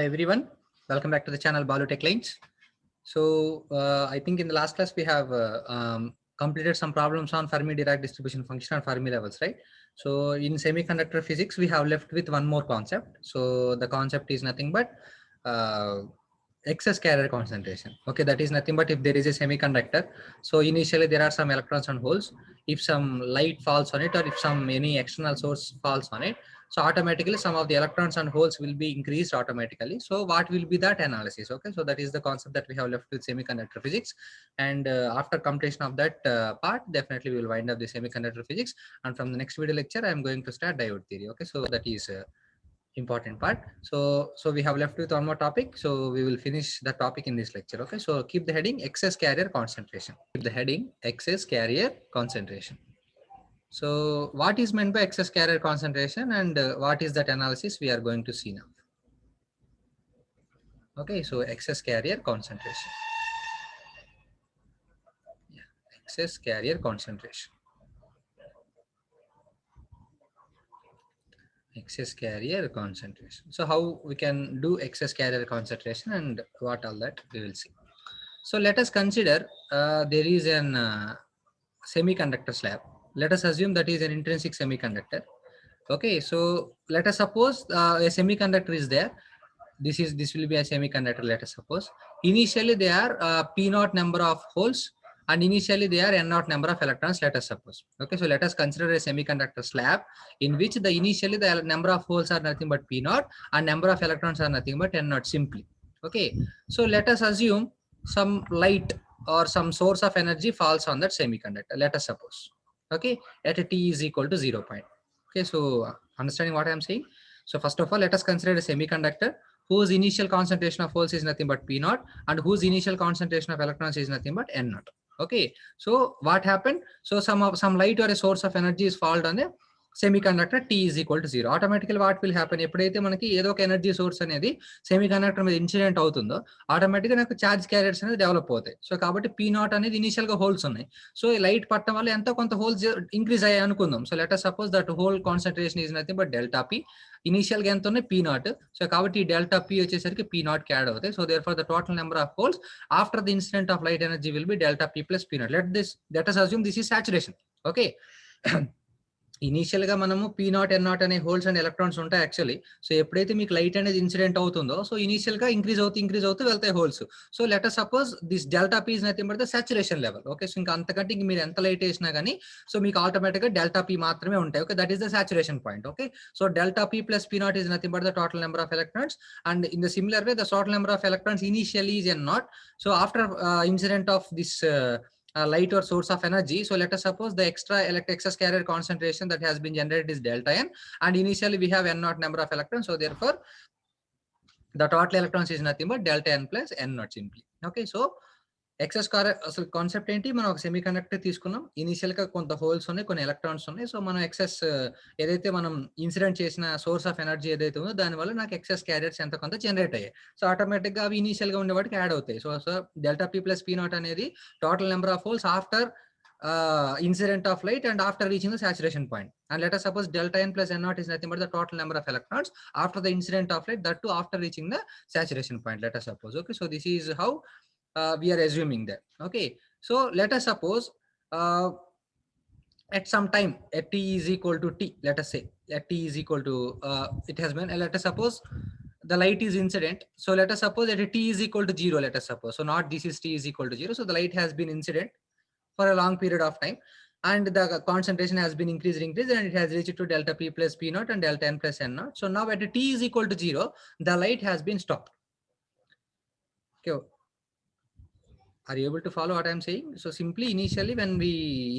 everyone, welcome back to the channel Balu Tech Lines. So I think in the last class we have completed some problems on Fermi-Dirac distribution function and Fermi levels, right? So in semiconductor physics we have left with one more concept. So the concept is nothing but excess carrier concentration. Okay, that is nothing but if there is a semiconductor, so initially there are some electrons and holes. If some light falls on it or if any external source falls on it, so automatically some of the electrons and holes will be increased automatically. So what will be that analysis? Okay, so that is the concept that we have left with semiconductor physics. And after completion of that part, definitely we will wind up the semiconductor physics. And from the next video lecture, I am going to start diode theory. Okay, so that is important part. So we have left with one more topic. So we will finish the topic in this lecture. Okay, so keep the heading excess carrier concentration. Keep the heading excess carrier concentration. So what is meant by excess carrier concentration and what is that analysis we are going to see now. Okay, so excess carrier concentration. Yeah, excess carrier concentration. Excess carrier concentration. So how we can do excess carrier concentration and what all that we will see. So let us consider there is an semiconductor slab. Let us assume that is an intrinsic semiconductor. Okay, so let us suppose a semiconductor is there. This will be a semiconductor. Let us suppose initially there are p naught number of holes and initially there are n naught number of electrons. Let us suppose. Okay, so let us consider a semiconductor slab in which initially the number of holes are nothing but p naught and number of electrons are nothing but n naught simply. Okay, so let us assume some light or some source of energy falls on that semiconductor. Let us suppose. Okay, at a t is equal to 0 point. Okay, so understanding what I am saying. So first of all, let us consider a semiconductor whose initial concentration of holes is nothing but p naught and whose initial concentration of electrons is nothing but n naught. Okay, so what happened? So some light or a source of energy is fallen on the semiconductor t is equal to 0. Automatically what will happen? ఎప్పుడైతే మనకి ఏదో ఒక energy source అనేది semiconductor మీద incident అవుతుందో ఆటోమేటిక్గా నాకు charge carriers అనేది డెవలప్ అవుతాయి. సో కాబట్టి పీ నాట్ అనేది ఇనిషియల్ గా హోల్స్ ఉన్నాయి. సో ఈ లైట్ పట్టడం వల్ల ఎంతో కొంత హోల్స్ ఇంక్రీజ్ అయ్యాయి అనుకుందాం. So let us suppose that hole concentration is nothing but delta p. Initial గా ఎంత ఉన్నాయి పీ నాట్. సో కాబట్టి ఈ డెల్టా పి వచ్చేసరికి పీ నాట్ కి యాడ్ అవుతాయి. So there for the total number of holes after the incident of light energy will be delta P plus p nought. Let us assume this is saturation. Okay, initial గా మనము p not N naught అనే holes and electrons ఉంటాయి actually. So ఎప్పుడైతే మీకు light అనేది incident అవుతుందో so initial గా increase అవుతూ వెళ్తాయి holes. So let us suppose this delta P is nothing but the saturation level. Okay, so ఇంకా అంతకంటే ఇంక మీరు ఎంత లైట్ వేసినా కానీ సో మీకు ఆటోమేటిక్ గా డెల్టా పీ మాత్రమే ఉంటాయి. Okay, that is the saturation point. Okay, so delta P plus P naught is nothing but the total number of electrons and in the similar way the total number of electrons initially is n naught. So after incident of this light or source of energy, so let us suppose the excess carrier concentration that has been generated is delta n and initially we have n naught number of electrons, so therefore the total electrons is nothing but delta n plus n naught simply. Okay, so excess అసలు concept ఏంటి? మనం ఒక semiconductor తీసుకున్నాం, initial గా కొంత holes ఉన్నాయి, కొన్ని electrons ఉన్నాయి. సో మనం ఎక్సెస్ ఏదైతే మనం ఇన్సిడెంట్ చేసిన సోర్స్ ఆఫ్ ఎనర్జీ ఏదైతే ఉందో దానివల్ల నాకు ఎక్సెస్ క్యారియర్స్ ఎంత కొంత జనరేట్ అయ్యాయి. సో ఆటోమేటిక్ గా అవి ఇనిషియల్ గా ఉండే వాటికి యాడ్ అవుతాయి. So delta P plus P naught అనేది total number of holes after incident of light and after reaching the saturation point. And let us suppose delta n plus n naught is nothing but the total number of electrons after the incident of light, that too after reaching the saturation point, let us suppose. Okay, so this is how we are assuming that. Okay, so let us suppose at some time at t is equal to t, let us say at t is equal to it has been let us suppose the light is incident. So let us suppose that t is equal to 0, let us suppose. So not this is t is equal to 0. So the light has been incident for a long period of time and the concentration has been increased and it has reached to delta p plus p naught and delta n plus n naught. So now at t is equal to 0, the light has been stopped. Okay, are you able to follow what I am saying? So simply initially when we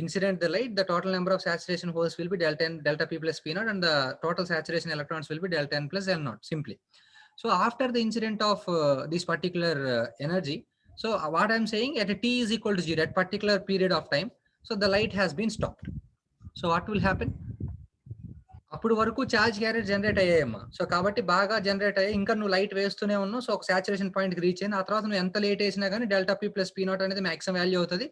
incident the light, the total number of saturation holes will be delta p plus p naught and the total saturation electrons will be delta n plus n naught simply. So after the incident of this particular energy, so what I am saying at t is equal to 0 at particular period of time, so the light has been stopped. So what will happen? అప్పుడు వరకు charge carrier generate అయ్యాయమ్మా. So కాబట్టి బాగా generate అయ్యాయి, ఇంకా నువ్వు light వేస్తూనే ఉన్నావు. So ఒక సాచురేషన్ పాయింట్ కి రీచ్ అయింది. ఆ తర్వాత నువ్వు ఎంత లేట్ వేసినా కానీ delta P plus P naught అనేది మాక్సిమం వాల్యూ అవుతుంది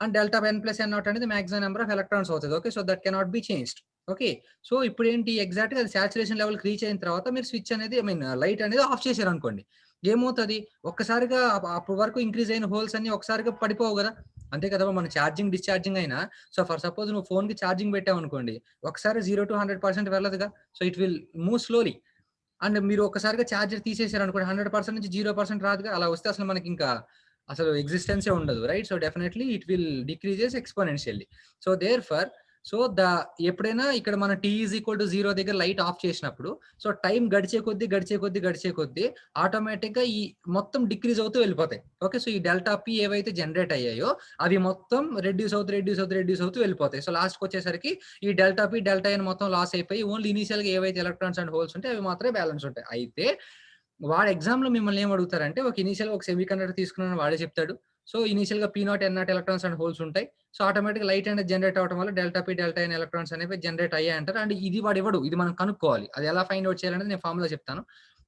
and delta n plus n naught అనేది మాక్సిమం నెంబర్ ఆఫ్ ఎలక్ట్రాన్స్ అవుతుంది. Okay, so that cannot be changed. Okay. So ఇప్పుడేంటి ఎగ్జాక్ట్‌గా అది సాచురేషన్ లెవెల్‌కి రీచ్ అయిన తర్వాత మీరు స్విచ్ అనేది లైట్ అనేది ఆఫ్ చేశారనుకోండి. ఏమవుతది? ఒక్కసారిగా అప్పటి వరకు ఇంక్రీజ్ అయిన హోల్స్ అన్నీ ఒక్కసారిగా పడిపోవు గదా! అంతే కదా! మన ఛార్జింగ్, డిశ్చార్జింగ్ అయినా సో ఫర్ సపోజ్ నువ్వు ఫోన్‌కి ఛార్జింగ్ పెట్టావనుకోండి. ఒకసారి 0-100% వెళ్ళదుగా. So it will move slowly. And మీరు ఒక్కసారిగా ఛార్జర్ తీసేసారనుకోండి 100% నుంచి 0% రాదుగా. అలా వస్తే అసలు మనకింకా అసలు ఎగ్జిస్టెన్సే ఉండదు. Right? So definitely it will decreases exponentially. So therefore so ఎప్పుడైనా ఇక్కడ మనం t ఈజ్ ఈక్వల్ టు 0 దగ్గర లైట్ ఆఫ్ చేసినప్పుడు సో టైం గడిచే కొద్దీ ఆటోమేటిక్‌గా ఈ మొత్తం డిక్రీజ్ అవుతూ వెళ్ళిపోతాయి. ఓకే. సో ఈ డెల్టా P ఏవైతే జనరేట్ అయ్యాయో అవి మొత్తం రెడ్యూస్ అవుతూ వెళ్ళిపోతాయి. సో లాస్ట్‌కొచ్చేసరికి ఈ డెల్టా P, డెల్టా N మొత్తం లాస్ అయిపోయి ఓన్లీ ఇనీషియల్‌గా ఏవైతే ఎలక్ట్రాన్స్ అండ్ హోల్స్ ఉంటాయో అవి మాత్రమే బ్యాలెన్స్ ఉంటాయి. అయితే వాడు ఎగ్జామ్‌లో మిమ్మల్ని ఏం అడుగుతారంటే ఒక ఇనీషియల్‌గా ఒక సెమీ కండక్టర్ తీసుకున్నానని వాడే చెప్తాడు. సో ఇనీషియల్‌గా P0, N0 electrons and holes ఉంటాయి. సో ఆటోమేటిక్‌గా లైట్ అనేది జనరేట్ అవ్వడం వల్ల delta P, delta N electrons అనేవి జనరేట్ అయ్యాయి అంటారు. అండ్ ఇది వాడు ఇవ్వడు. ఇది మనం కనుక్కోవాలి. అది ఎలా ఫైండ్ ఔట్ చేయాలనేది నేను ఫార్ములా చెప్తాను.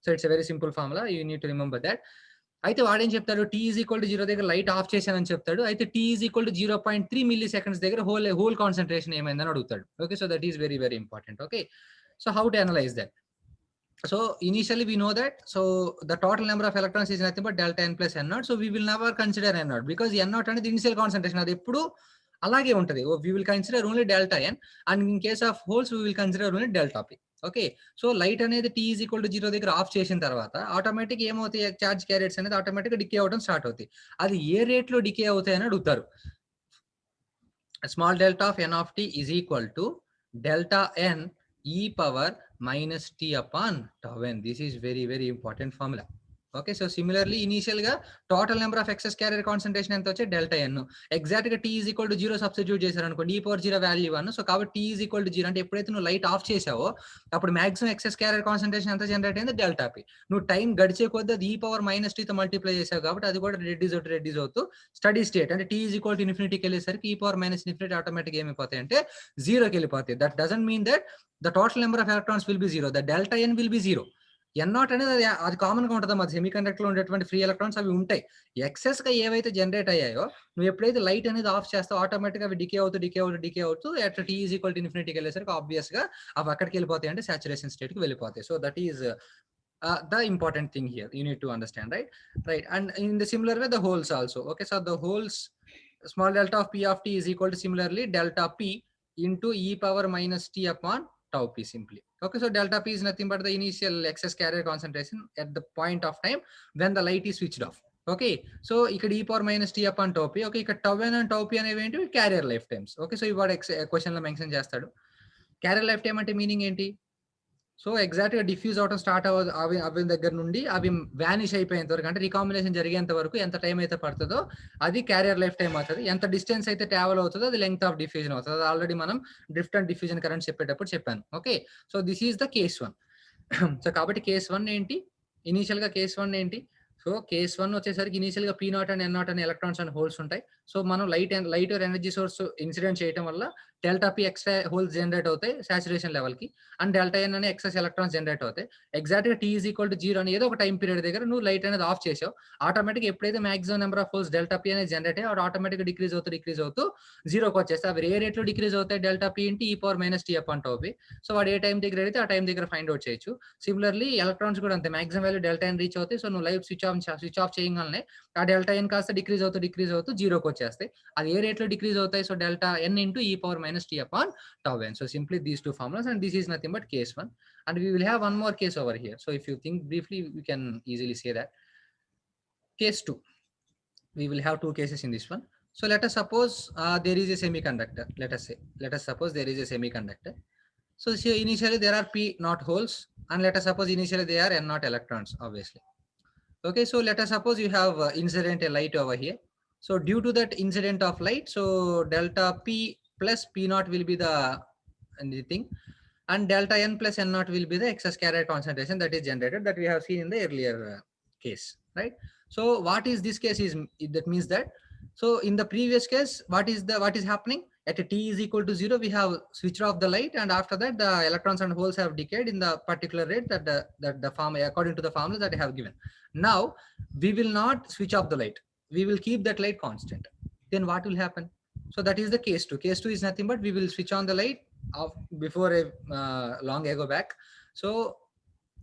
So it's a very simple formula. You need to remember that. అయితే వాడేం చెప్తాడు? t ఈజ్ ఈక్వల్ టు 0 దగ్గర లైట్ ఆఫ్ చేశానని చెప్తాడు. అయితే t is equal to 0.3 milli seconds దగ్గర హోల్ కాన్సంట్రేషన్ ఏమైందని అడుగుతాడు. Okay. So that is very very important. Okay. So how to analyse that? So initially we know that so the total number of electrons is nothing but delta n plus n naught. So we will never consider n naught because n naught అనేది initial concentration. అది ఎప్పుడు అలాగే ఉంటది. We will consider only delta n and in case of holes we will consider only delta p. Okay. So light అనేది t is equal to 0 దగ్గర of చేసిన తర్వాత automatic ఏమవుతాయి? చార్జ్ క్యారియర్స్ అనేది ఆటోమేటిక్‌గా డికే అవ్వడం స్టార్ట్ అవుతాయి. అది ఏ రేట్ లో డికే అవుతాయి అని అడుగుతారు. Small delta of n of t is equal to delta n e power minus t upon tau n. This is very very important formula. Okay. So similarly initial గా total number of excess carrier concentration ఎంత వచ్చే delta N. Exact గా t is equal to 0 substitute చేశారు అనుకోండి e power 0 value 1. So కాబట్టి t is equal to 0 అంటే ఎప్పుడైతే నువ్వు లైట్ ఆఫ్ చేసావో అప్పుడు మాక్సిమం ఎక్సెస్ క్యారియర్ కాన్సంట్రేషన్ ఎంత జనరేట్ అయింది? Delta P. నువ్వు టైం గడిచే కొద్దీ అది e పవర్ మైనస్ టీతో మల్టిప్లై చేసావు కాబట్టి అది కూడా రెడ్యూస్ అవుతూ స్టడీ స్టేట్ అంటే t ఈజ్ ఈక్వల్ టు ఇన్ఫినిటీకి వెళ్ళేసరికి e power minus infinity automatic ఏమైపోతాయి అంటే 0కి వెళ్ళిపోతాయి. That doesn't mean that the total number of electrons will be 0. The delta n will be 0. n0 అనేది అది కామన్ గా ఉంటుంది. మన సెమీ కండక్టర్ లో ఉండేటువంటి ఫ్రీ ఎలక్ట్రాన్స్ అవి ఉంటాయి. ఎక్సెస్ గా ఏవైతే జనరేట్ అయ్యాయో నువ్వు ఎప్పుడైతే లైట్ అనేది ఆఫ్ చేస్తావు ఆటోమేటిక్ గా అవి డికే అవుతూ at t is equal to ఇన్ఫినిటీకి వెళ్ళేసరికి ఆబ్వియస్ గా అవి అక్కడికి వెళ్ళిపోతాయి అంటే సాచురేషన్ స్టేట్ కి వెళ్ళిపోతాయి. So that is the important thing here you need to understand, right. And in the similar way the holes also. Okay. So the holes small delta of p of t is equal to similarly delta p into e power minus t upon tau p simply. Okay. So delta p is nothing but the initial excess carrier concentration at the point of time when the light is switched off. Okay. So ఇక్కడ e power minus t up అని టోపీ. Okay. ఇక్కడ tau n and tau p అనేవి ఏంటి? Carrier life times. Okay. So ఇవాడు question లో mention చేస్తాడు. Carrier life time అంటే మీనింగ్ ఏంటి? సో ఎగ్జాక్ట్ గా డిఫ్యూజ్ అవడం స్టార్ట్ అవి దగ్గర నుండి అవి వానిష్ అయిపోయేంత వరకు అంటే రికాంబినేషన్ జరిగేంత వరకు ఎంత టైం అయితే పడుతుందో అది క్యారియర్ లైఫ్ టైం అవుతుంది. ఎంత డిస్టెన్స్ అయితే ట్రావెల్ అవుతుందో అది లెంగ్త్ ఆఫ్ డిఫ్యూజన్ అవుతుంది. అది ఆల్రెడీ మనం డ్రిఫ్ట్ అండ్ డిఫ్యూజన్ కరెంట్ చెప్పేటప్పుడు చెప్పాను. Okay. So this is the case 1. So కాబట్టి కేస్ 1 ఏంటి? ఇనీషియల్ గా కేస్ 1 ఏంటి? సో కేస్ 1 వచ్చేసరికి ఇనీషియల్ గా P0 అండ్ N0 అనే ఎలక్ట్రాన్స్ అండ్ హోల్స్ ఉంటాయి. సో మనం లైట్ ఎనర్జీ సోర్స్ ఇన్సిడెంట్ చేయడం వల్ల delta P extra holes generate అవుతాయి సాచురేషన్ లెవెల్ కి. అండ్ డెల్టా ఎన్ అనే ఎక్సెస్ ఎలక్ట్రాన్స్ జనరేట్ అవుతాయి. ఎగ్జాక్ట్ గా t ఈజ్ ఈక్వల్ టు 0 అని ఏదో ఒక టైం పీరియడ్ దగ్గర నువ్వు లైట్ అనేది ఆఫ్ చేసావు ఆటోమేటిక్ ఎప్పుడైతే maximum number of holes delta P అనేది జనరేట్ అయ్యి ఆటోమేటిక్ డిక్రీజ్ అవుతూ 0కి వచ్చేస్తే అవి ఏ రేట్ లో డిక్రీజ్ అవుతాయి? డెల్టా పి ఇంటి ఈ పవర్ మైనస్ టీ అప్ అంటూ. సో వాడు ఏ టైం దగ్గర అయితే ఆ టైం దగ్గర ఫైండ్ అవుట్ చేయొచ్చు. సిమిలర్లీ ఎలక్ట్రాన్స్ కూడా అంతే మాక్సిమం వాల్యూ డెల్టా ఎన్ రీచ్ అవుతాయి. సో నువ్వు లైట్ స్విచ్ ఆఫ్ చేయగానే ఆ డెల్టా ఎన్ కాస్త డిక్రీజ్ అవుతూ 0కి వచ్చేస్తాయి. అది ఏ రేట్ లో డిక్రీజ్ అవుతాయి? So delta n into e power minus t upon tau n. So simply these two formulas and this is nothing but case 1. And we will have one more case over here. So if you think briefly, we can easily say that. Case 2. We will have two cases in this one. So let us suppose there is a semiconductor. Let us suppose there is a semiconductor. So here initially there are p not holes and let us suppose initially they are n not electrons obviously. Okay, so let us suppose you have incident a light over here. So due to that incident of light, so delta p plus p naught will be the thing and delta n plus n naught will be the excess carrier concentration that is generated that we have seen in the earlier case, right? So what is this case is that means that so in the previous case what is happening at t is equal to 0 we have switched off the light and after that the electrons and holes have decayed in the particular rate that the formula according to the formula that I have given. Now we will not switch off the light, we will keep that light constant. Then what will happen? So that is the case 2. Case 2 is nothing but we will switch on the light before a long ago back. So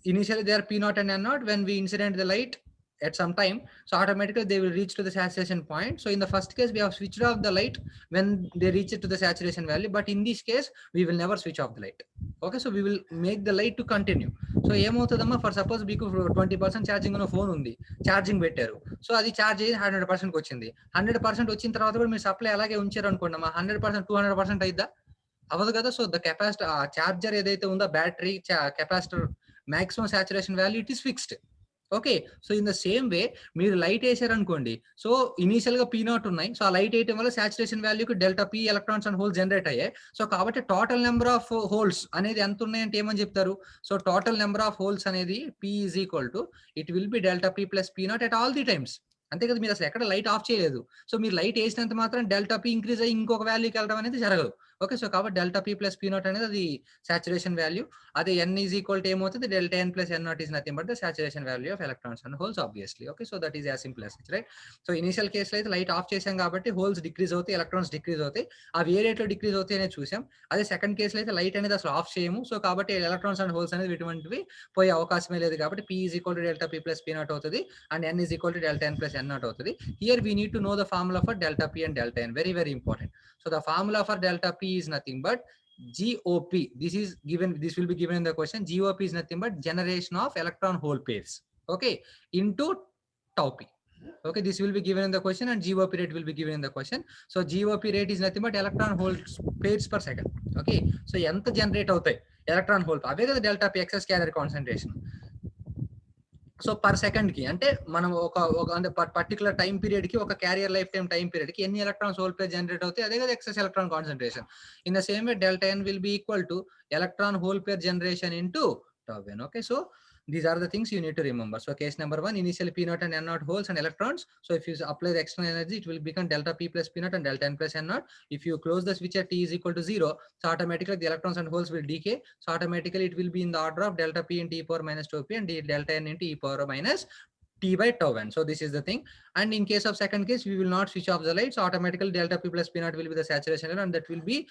initially they are P naught and N naught. When we incident the light at some time, so automatically they will reach to the saturation point. So in the first case, we have switched off the light when they reach it to the saturation value. But in this case, we will never switch off the light. Okay, so we will make the light to continue. So ఏమవుతుందమ్మా, for suppose మీకు 20% charging ఉన్న phone ఉంది, charging పెట్టారు. So అది charge అయ్యి 100% వచ్చింది. 100% వచ్చిన తర్వాత కూడా మీరు సప్లై అలాగే ఉంచారు అనుకోండి అమ్మా, 100% 200% అయిద్దా? అవ్వదు కదా. సో ద కెపాసిటీ, ఆ ఛార్జర్ ఏదైతే ఉందో battery capacitor maximum saturation value, it is fixed. Okay, so in the same way మీరు లైట్ వేసారనుకోండి, సో ఇనీషియల్ గా పీ నాట్ ఉన్నాయి. సో ఆ లైట్ వేయటం వల్ల సాచురేషన్ వాల్యూకి delta p electrons and holes generate అయ్యాయి. సో కాబట్టి టోటల్ నెంబర్ ఆఫ్ హోల్స్ అనేది ఎంత ఉన్నాయంటే ఏమని చెప్తారు? So total number of holes అనేది p is equal to it will be delta P plus p nought at all the times. అంతే కదా, మీరు అసలు ఎక్కడ లైట్ ఆఫ్ చేయలేదు. సో మీరు లైట్ వేసినంత మాత్రం డెల్టా పీ ఇంక్రీజ్ అయ్యి ఇంకొక వాల్యూకి వెళ్ళడం అనేది జరగదు. ఓకే, సో కాబట్టి delta P plus P naught అనేది అది సాచురేషన్ వాల్యూ. అదే ఎన్ ఈజ్ ఈక్వల్ టు ఏమవుతుంది, delta n plus n naught is nothing but the saturation value of electrons and holes obviously. Okay, so that is as simple as right. So initial కేసులో అయితే light off చేసాం కాబట్టి holes decrease అవుతాయి, electrons decrease అవుతాయి. అవి ఏ రేట్లో decrease అవుతాయి అనేది చూసాం. అదే సెకండ్ కేసులో అయితే లైట్ అనేది అసలు ఆఫ్ చేయము. సో కాబట్టి ఎలక్ట్రాన్స్ అండ్ హోల్స్ అనేది ఇటువంటివి పోయే అవకాశమే లేదు. కాబట్టి p is equal to delta P plus P not అవుతుంది and n is equal to delta n plus n not అవుతుంది. Here we need to know the formula for delta P and delta N. Very, very important. So the formula for delta P is nothing but GOP. This is given, this will be given in the question. GOP is nothing but generation of electron hole pairs. Okay, into tau P. Okay, this will be given in the question and GOP rate will be given in the question. So GOP rate is nothing but electron hole pairs per second. Okay, so ఎంత generate అవుతాయి electron hole, అవే కదా delta P excess carrier concentration. So per second కి అంటే మనం ఒక particular time period కి, ఒక carrier life time period కి ఎన్ని ఎలక్ట్రాన్స్ హోల్ పేర్ జనరేట్ అవుతాయి, అదే కదా excess electron concentration. In the same way delta n will be equal to electron hole pair generation into tau n. Okay, so these are the things you need to remember. So case number 1, initially P naught and N naught holes and electrons. So if you apply the external energy, it will become delta P plus P naught and delta N plus N naught. If you close the switch at T is equal to 0, so automatically the electrons and holes will decay. So automatically it will be in the order of delta P into e power minus tau P and delta N into e power minus T by tau n. So this is the thing. And in case of second case, we will not switch off the light. So automatically delta P plus P naught will be the saturation level, and that will be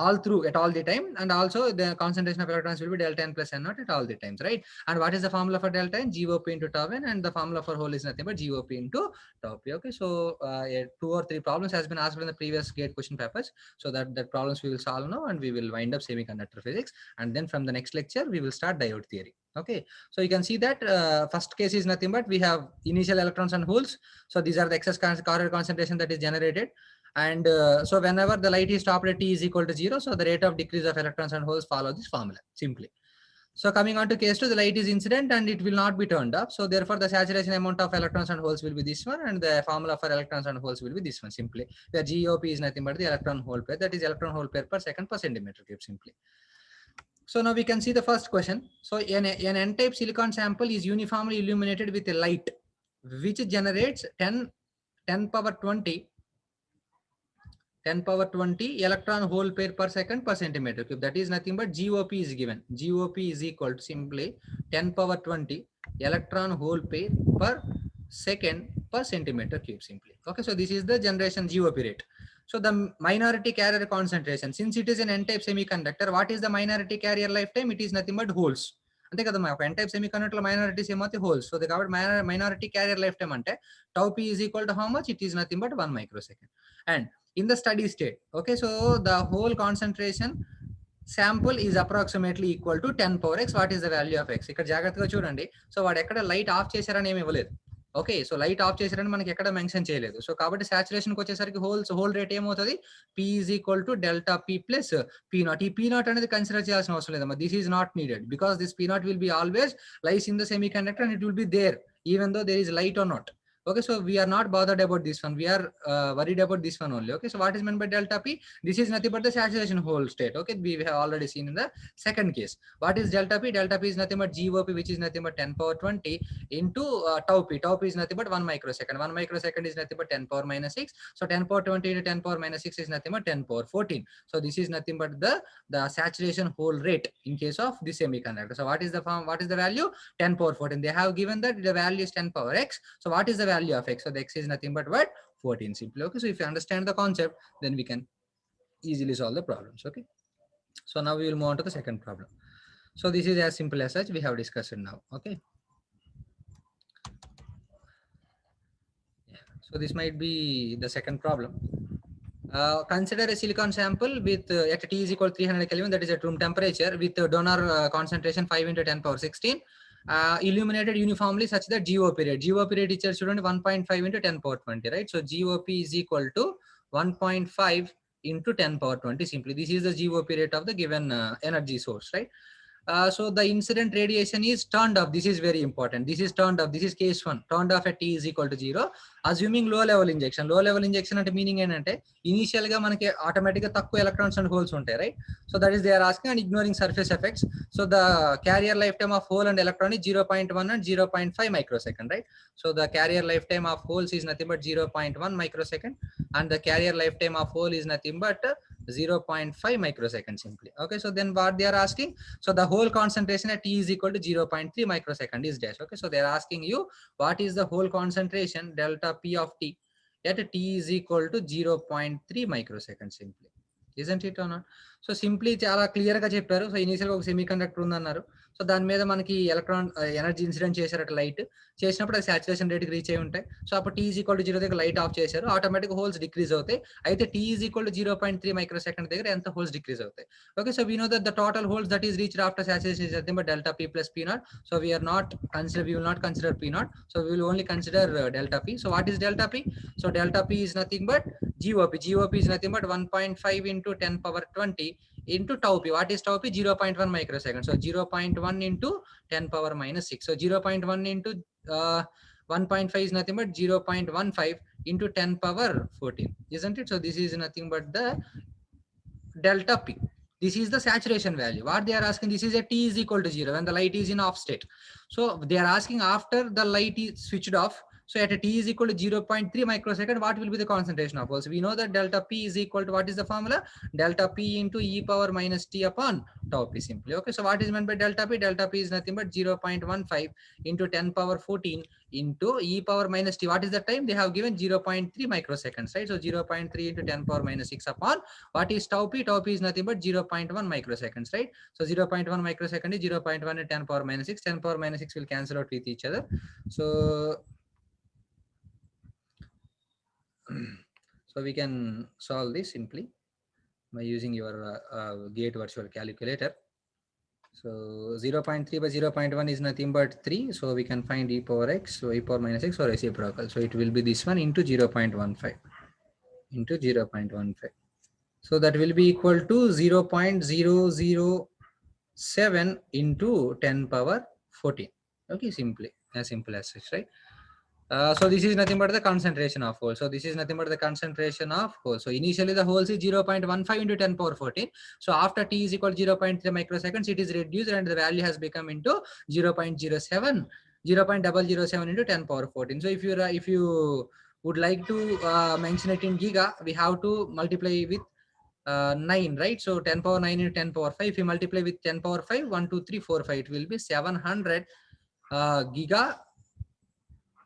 all through at all the time. And also the concentration of electrons will be delta n plus n naught at all the times, right? And what is the formula for delta n? GOP into tau n, and the formula for hole is nothing but GOP into tau p. Okay, so 2 or 3 problems has been asked in the previous gate question papers. So that problems we will solve now, and we will wind up semiconductor physics. And then from the next lecture, we will start diode theory. Okay, so you can see that first case is nothing but we have initial electrons and holes. So these are the excess carrier concentration that is generated. And so whenever the light is stopped at T is equal to 0, so the rate of decrease of electrons and holes follow this formula simply. So coming on to case 2, the light is incident and it will not be turned off. So therefore the saturation amount of electrons and holes will be this one, and the formula for electrons and holes will be this one simply. The GOP is nothing but the electron hole pair, that is electron hole pair per second per centimeter cube simply. So now we can see the first question. So an n-type silicon sample is uniformly illuminated with a light which generates 10 power 20 electron hole pair per second per centimeter cube. That is nothing but GOP is given. GOP is equal to simply 10 power 20 electron hole pair per second per centimeter cube simply. Okay, so this is the generation GOP rate. So the minority carrier concentration, since it is an n-type semiconductor, what is the minority carrier lifetime? It is nothing but holes. అంతే కదా, ఒక n-type semiconductor minorities ఏమవుతాయి, holes. So కాబట్టి minority carrier life time అంటే tau p is equal to how much? It is nothing but 1 microsecond. And in the steady state, okay, so the whole concentration sample is approximately equal to 10 power x. What is the value of x? ఇక్కడ జాగ్రత్తగా చూడండి. So వాడు ఎక్కడ light of చేశారని ఏమి ఇవ్వలేదు. Okay, so light of చేశారని మనకి ఎక్కడ మెన్షన్ చేయలేదు. సో కాబట్టి సాచురేషన్కి వచ్చేసరికి హోల్ రేట్ ఏమవుతుంది? P is equal to delta P plus P naught. ఈ P naught అనేది కన్సిడర్ చేయాల్సిన అవసరం లేదమ్మా. This is not needed because this P naught will be always lies in the semiconductor and it will be there even though there is light or not. Okay, so we are not bothered about this one. We are worried about this one only. Okay, so what is meant by delta P? This is nothing but the saturation hole state. Okay, we have already seen in the second case. What is delta P? Delta P is nothing but GOP, which is nothing but 10 power 20 into tau P. Tau P is nothing but 1 microsecond. 1 microsecond is nothing but 10 power minus 6. So 10 power 20 into 10 power minus 6 is nothing but 10 power 14. So this is nothing but the saturation hole rate in case of the semiconductor. So what is the form? What is the value? 10 power 14. They have given that the value is 10 power x. So what is the value of x? So the x is nothing but what? 14 simply. Okay, so if you understand the concept, then we can easily solve the problems. Okay. So now we will move on to the second problem. So this is as simple as such we have discussed now. Okay. So this might be the second problem. Consider a silicon sample with at T is equal to 300 Kelvin, that is at room temperature, with donor concentration 5 into 10 power 16, illuminated uniformly such that GOP rate. GOP rate is 1.5 into 10 power 20, right? So GOP is equal to 1.5 into 10 power 20 simply. This is the GOP rate of the given energy source, right? So the incident radiation is turned off. This is very important. This is turned off. This is case one. Turned off at T is equal to 0. Assuming low level injection. Low level injection at meaning ఏంటంటే initial గా మనకి automatic గా తక్కువ electrons and holes ఉంటాయి, right? So that is they are asking and ignoring surface effects. So the carrier lifetime of hole and electron is 0.1 and 0.5 microsecond, right? So the carrier lifetime of holes is nothing but 0.1 microsecond and the carrier lifetime of hole is nothing but 0.5 microsecond simply. Okay, so then what they are asking, so the whole concentration at T is equal to 0.3 microsecond is dash. Okay, so they are asking you what is the whole concentration delta P of T at T is equal to 0.3 microsecond simply. Isn't it or not? So simply చాలా clear గా చెప్పారు. So initial గా ఒక semi conductor ఉందన్నారు. So దాని మీద మనకి electron energy incident చేశారట లైట్ చేసినప్పుడు అది సాచురేషన్ రేట్ రీచ్ అయి ఉంటాయి. సో అప్పుడు T ఈజ్ ఈక్వల్ టు 0 దగ్గర లైట్ ఆఫ్ చేశారు, ఆటోమేటిక్ హోల్స్ డిక్రీజ్ అవుతాయి. అయితే T is equal to 0.3 microsecond దగ్గర ఎంత హోల్స్ డిక్రీజ్ అవుతాయి. Okay, so we know that the total holes that is reached after saturation is nothing but delta P plus P not. So we will not consider P naught. So we will only consider delta P. So what is delta P? So delta P is nothing but GOP. GOP is nothing but 1.5 into 10 power 20 into tau P. What is tau P? 0.1 microsecond. So 0.1 into 10 power minus 6. So 0.1 into 1.5 is nothing but 0.15 into 10 power 14, isn't it? So this is nothing but the delta P. This is the saturation value. What they are asking, this is a T is equal to 0 when the light is in off state. So they are asking after the light is switched off. So at a T is equal to 0.3 microsecond, what will be the concentration of holes? We know that delta P is equal to, what is the formula? Delta P into e power minus T upon tau P simply. Okay, so what is meant by delta P? Delta P is nothing but 0.15 into 10 power 14 into e power minus T. What is the time? They have given 0.3 microseconds, right? So 0.3 into 10 power minus 6 upon, what is tau P? Tau P is nothing but 0.1 microseconds, right? So 0.1 microsecond is 0.1 into 10 power minus 6. 10 power minus 6 will cancel out with each other. So we can solve this simply by using your gate virtual calculator. So 0.3 by 0.1 is nothing but 3. So we can find e power x, so e power minus x or reciprocal. So it will be this one into 0.15 into 0.15. So that will be equal to 0.007 into 10 power 14. Okay, simply as simple as such, right? So this is nothing but the concentration of holes. So this is nothing but the concentration of holes. So initially the holes is 0.15 into 10 power 14. So after T is equal to 0.3 microseconds, it is reduced and the value has become into 0.07 into 10 power 14. So if you would like to mention it in giga, we have to multiply with 9, right? So 10 power 9 into 10 power 5. If you multiply with 10 power 5, 1, 2, 3, 4, 5, it will be 700 giga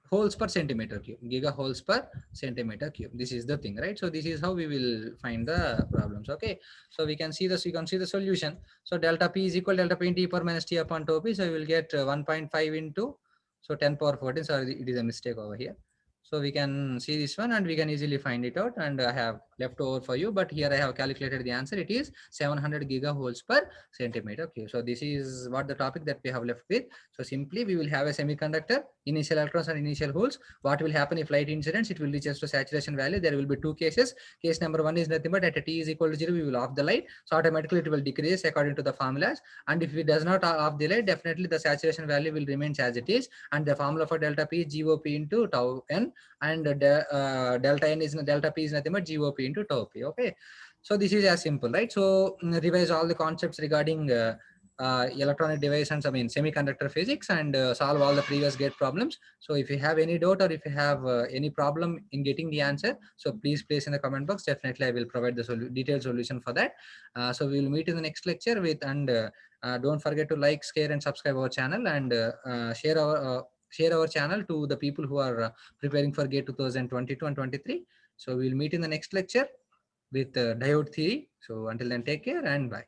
holes per centimeter cube. Giga holes per centimeter cube. This is the thing, right? So this is how we will find the problems. Okay, so we can see this. You can see the solution. So delta P is equal to delta P into e power minus T upon tau P. So we will get 1.5 into, so 10 power 14. Sorry, it is a mistake over here. So we can see this one and we can easily find it out, and I have left over for you, but here I have calculated the answer. It is 700 giga holes per centimeter cube. So this is what the topic that we have left with. So simply we will have a semiconductor, initial electrons and initial holes. What will happen if light incidents? It will reach us to saturation value. There will be two cases. Case number one is nothing but at a T is equal to 0, we will off the light. So automatically it will decrease according to the formulas. And if it does not off the light, definitely the saturation value will remain as it is. And the formula for delta P is GOP into tau n, and delta n is delta P is nothing but GOP into tau P. Okay, so this is as simple, right? So revise all the concepts regarding electronic device and semiconductor physics, and solve all the previous gate problems. So if you have any doubt or if you have any problem in getting the answer, so please place in the comment box. Definitely I will provide the detailed solution for that. So we will meet in the next lecture with, and don't forget to like, share and subscribe our channel, and share our channel to the people who are preparing for GATE 2022 and 23. So we'll meet in the next lecture with diode theory. So until then, take care and bye.